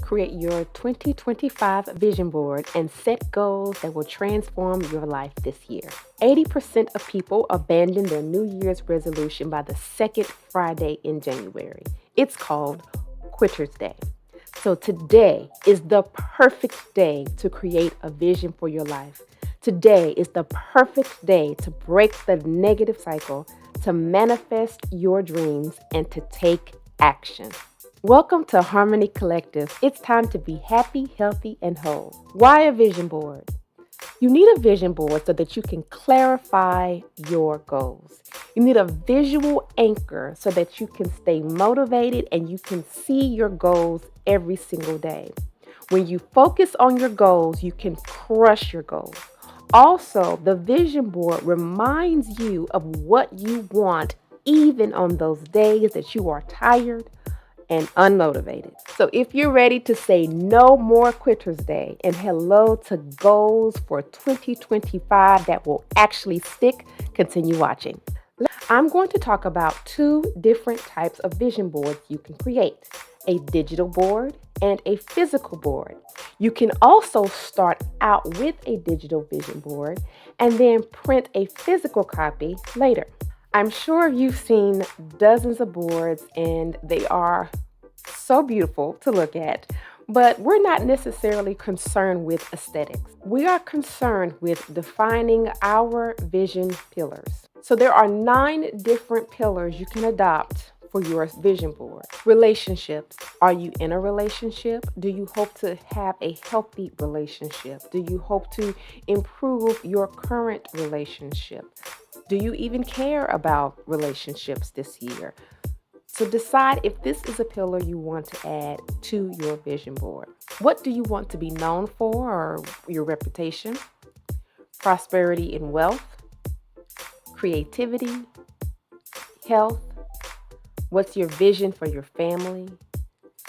Create your 2025 vision board and set goals that will transform your life this year. 80% of people abandon their New Year's resolution by the second Friday in January. It's called Quitter's Day. So today is the perfect day to create a vision for your life. Today is the perfect day to break the negative cycle, to manifest your dreams, and to take action. Welcome to Harmony Collective. It's time to be happy, healthy, and whole. Why a vision board? You need a vision board so that you can clarify your goals. You need a visual anchor so that you can stay motivated and you can see your goals every single day. When you focus on your goals, you can crush your goals. Also, the vision board reminds you of what you want even on those days that you are tired and unmotivated. So if you're ready to say no more Quitter's Day and hello to goals for 2025 that will actually stick, continue watching. I'm going to talk about two different types of vision boards you can create: a digital board and a physical board. You can also start out with a digital vision board and then print a physical copy later. I'm sure you've seen dozens of boards and they are so beautiful to look at, but we're not necessarily concerned with aesthetics. We are concerned with defining our vision pillars. So there are 9 different pillars you can adopt for your vision board. Relationships. Are you in a relationship? Do you hope to have a healthy relationship? Do you hope to improve your current relationship? Do you even care about relationships this year? So decide if this is a pillar you want to add to your vision board. What do you want to be known for, or your reputation? Prosperity and wealth, creativity, health. What's your vision for your family?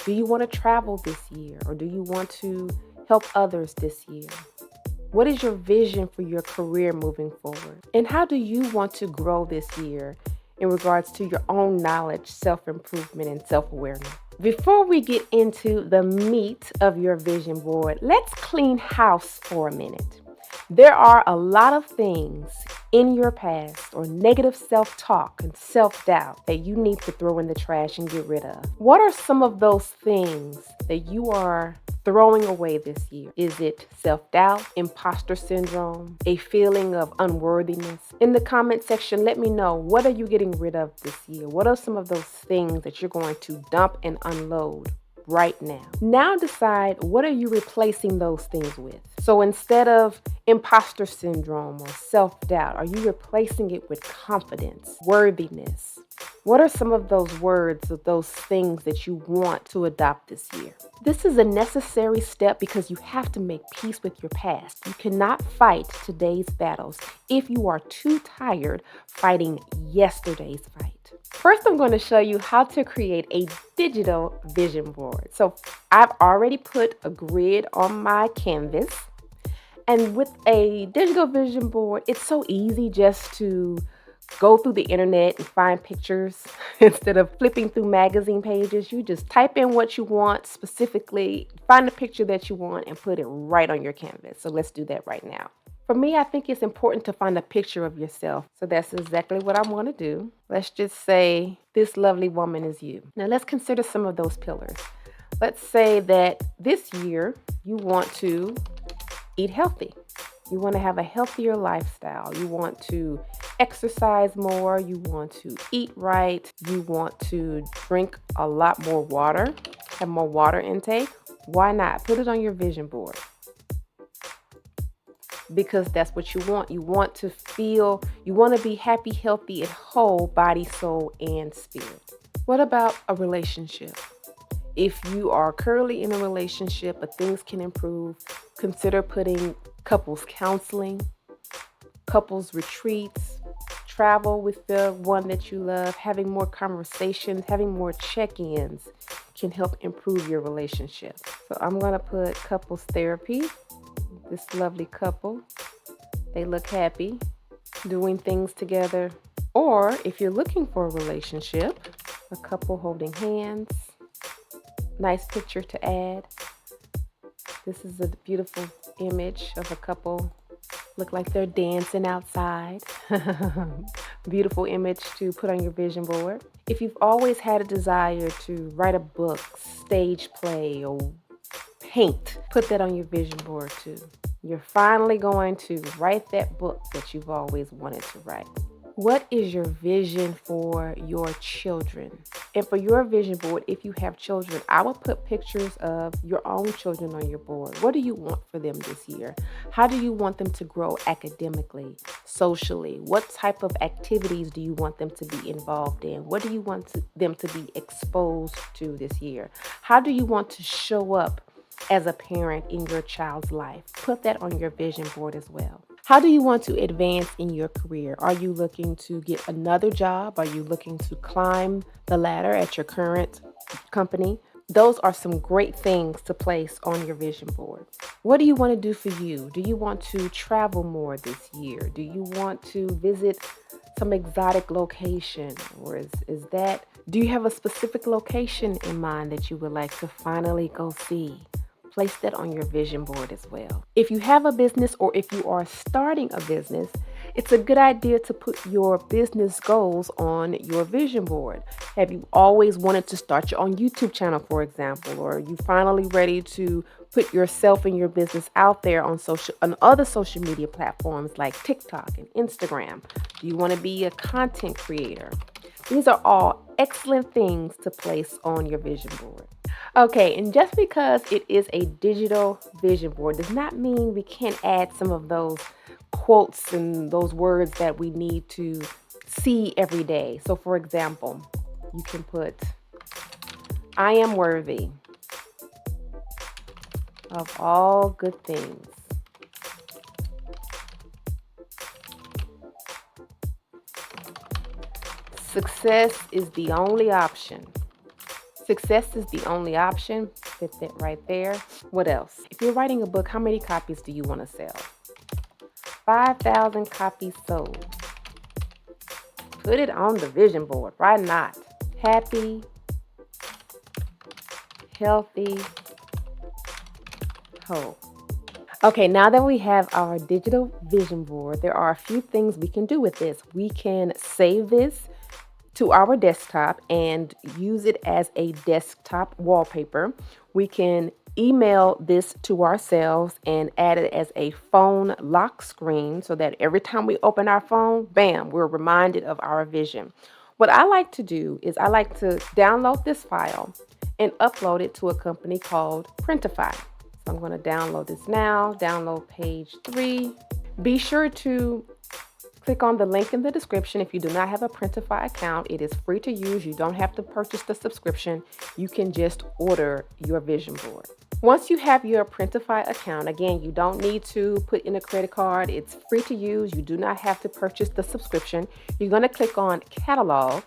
Do you want to travel this year, or do you want to help others this year? What is your vision for your career moving forward? And how do you want to grow this year in regards to your own knowledge, self-improvement, and self-awareness? Before we get into the meat of your vision board, let's clean house for a minute. There are a lot of things in your past or negative self-talk and self-doubt that you need to throw in the trash and get rid of. What are some of those things that you are throwing away this year? Is it self-doubt, imposter syndrome, a feeling of unworthiness? In the comment section, let me know, what are you getting rid of this year? What are some of those things that you're going to dump and unload right now? Now decide, what are you replacing those things with? So instead of imposter syndrome or self-doubt, are you replacing it with confidence, worthiness? What are some of those words, of those things that you want to adopt this year? This is a necessary step because you have to make peace with your past. You cannot fight today's battles if you are too tired fighting yesterday's fight. First, I'm going to show you how to create a digital vision board. So I've already put a grid on my canvas. And with a digital vision board, it's so easy just to go through the internet and find pictures. Instead of flipping through magazine pages, you just type in what you want specifically, find the picture that you want, and put it right on your canvas. So let's do that right now. For me, I think it's important to find a picture of yourself. So that's exactly what I want to do. Let's just say this lovely woman is you. Now let's consider some of those pillars. Let's say that this year you want to eat healthy. You want to have a healthier lifestyle. You want to exercise more. You want to eat right. You want to drink a lot more water, have more water intake. Why not? Put it on your vision board. Because that's what you want. You want to feel, you want to be happy, healthy, and whole, body, soul, and spirit. What about a relationship? If you are currently in a relationship but things can improve, consider putting couples counseling, couples retreats, travel with the one that you love, having more conversations, having more check-ins can help improve your relationship. So I'm going to put couples therapy. This lovely couple, they look happy doing things together. Or if you're looking for a relationship, a couple holding hands, nice picture to add. This is a beautiful image of a couple. Look like they're dancing outside. Beautiful image to put on your vision board. If you've always had a desire to write a book, stage play, or paint, put that on your vision board too. You're finally going to write that book that you've always wanted to write. What is your vision for your children? And for your vision board, if you have children, I would put pictures of your own children on your board. What do you want for them this year? How do you want them to grow academically, socially? What type of activities do you want them to be involved in? What do you want them to be exposed to this year? How do you want to show up as a parent in your child's life? Put that on your vision board as well. How do you want to advance in your career? Are you looking to get another job? Are you looking to climb the ladder at your current company? Those are some great things to place on your vision board. What do you want to do for you? Do you want to travel more this year? Do you want to visit some exotic location? Or do you have a specific location in mind that you would like to finally go see? Place that on your vision board as well. If you have a business or if you are starting a business, it's a good idea to put your business goals on your vision board. Have you always wanted to start your own YouTube channel, for example, or are you finally ready to put yourself and your business out there on other social media platforms like TikTok and Instagram? Do you want to be a content creator? These are all excellent things to place on your vision board. Okay, and just because it is a digital vision board does not mean we can't add some of those quotes and those words that we need to see every day. So for example, you can put, I am worthy of all good things. Success is the only option. Success is the only option. Fit that right there. What else? If you're writing a book, how many copies do you want to sell? 5,000 copies sold. Put it on the vision board. Why not? Happy, healthy, whole. Okay, now that we have our digital vision board, there are a few things we can do with this. We can save this to our desktop and use it as a desktop wallpaper. We can email this to ourselves and add it as a phone lock screen so that every time we open our phone, bam, we're reminded of our vision. What I like to do is I like to download this file and upload it to a company called Printify. So I'm going to download this now, download page 3. Be sure to click on the link in the description. If you do not have a Printify account, it is free to use. You don't have to purchase the subscription. You can just order your vision board. Once you have your Printify account, again, you don't need to put in a credit card. It's free to use. You do not have to purchase the subscription. You're going to click on Catalog,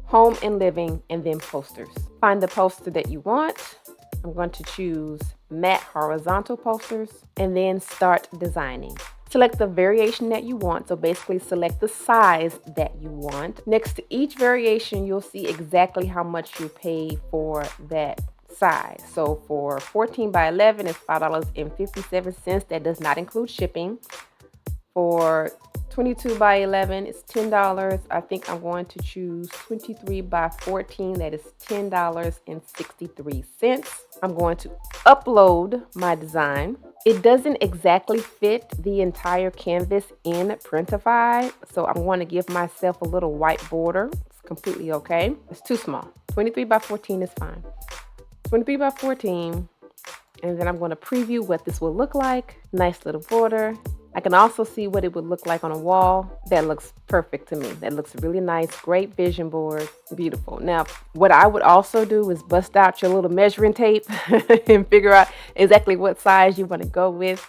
Home and Living, and then Posters. Find the poster that you want. I'm going to choose matte horizontal posters and then start designing. Select the variation that you want. So basically select the size that you want. Next to each variation, you'll see exactly how much you pay for that size. So for 14 by 11, it's $5.57. That does not include shipping. For 22 by 11, it's $10. I think I'm going to choose 23 by 14. That is $10.63. I'm going to upload my design. It doesn't exactly fit the entire canvas in Printify, so I'm going to give myself a little white border. It's completely okay. It's too small. 23 by 14 is fine. 23 by 14, and then I'm going to preview what this will look like. Nice little border. I can also see what it would look like on a wall. That looks perfect to me. That looks really nice. Great vision board. Beautiful. Now, what I would also do is bust out your little measuring tape and figure out exactly what size you want to go with.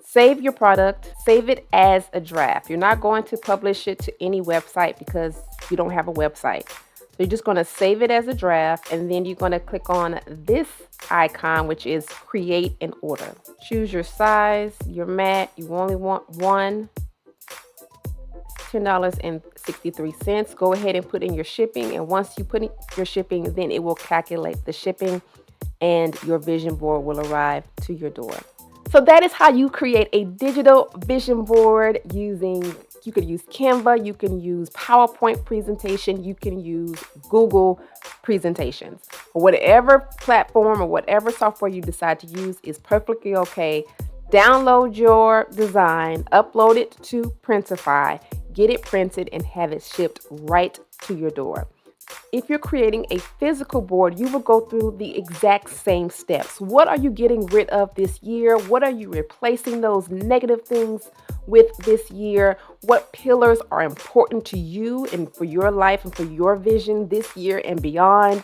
Save your product. Save it as a draft. You're not going to publish it to any website because you don't have a website. So you're just going to save it as a draft, and then you're going to click on this icon, which is create an order. Choose your size, your mat. You only want one. $10.63. Go ahead and put in your shipping, and once you put in your shipping, then it will calculate the shipping and your vision board will arrive to your door. So that is how you create a digital vision board using, you could use Canva, you can use PowerPoint presentation, you can use Google presentations. Whatever platform or whatever software you decide to use is perfectly okay. Download your design, upload it to Printify, get it printed, and have it shipped right to your door. If you're creating a physical board, you will go through the exact same steps. What are you getting rid of this year? What are you replacing those negative things with this year? What pillars are important to you and for your life and for your vision this year and beyond?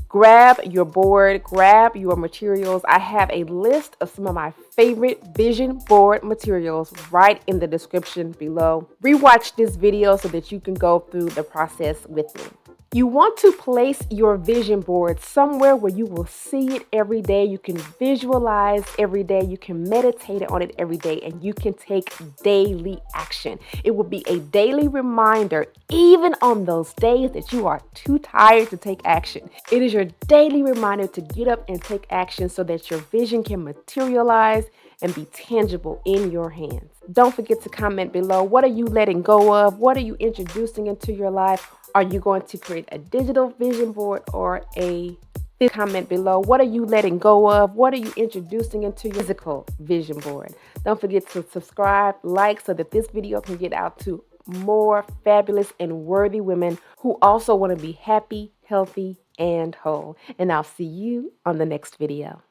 Grab your board, grab your materials. I have a list of some of my favorite vision board materials right in the description below. Rewatch this video so that you can go through the process with me. You want to place your vision board somewhere where you will see it every day. You can visualize every day. You can meditate on it every day, and you can take daily action. It will be a daily reminder, even on those days that you are too tired to take action. It is your daily reminder to get up and take action so that your vision can materialize and be tangible in your hands. Don't forget to comment below. What are you letting go of? What are you introducing into your life? Are you going to create a digital vision board or a comment below? What are you letting go of? What are you introducing into your physical vision board? Don't forget to subscribe, like, so that this video can get out to more fabulous and worthy women who also want to be happy, healthy, and whole. And I'll see you on the next video.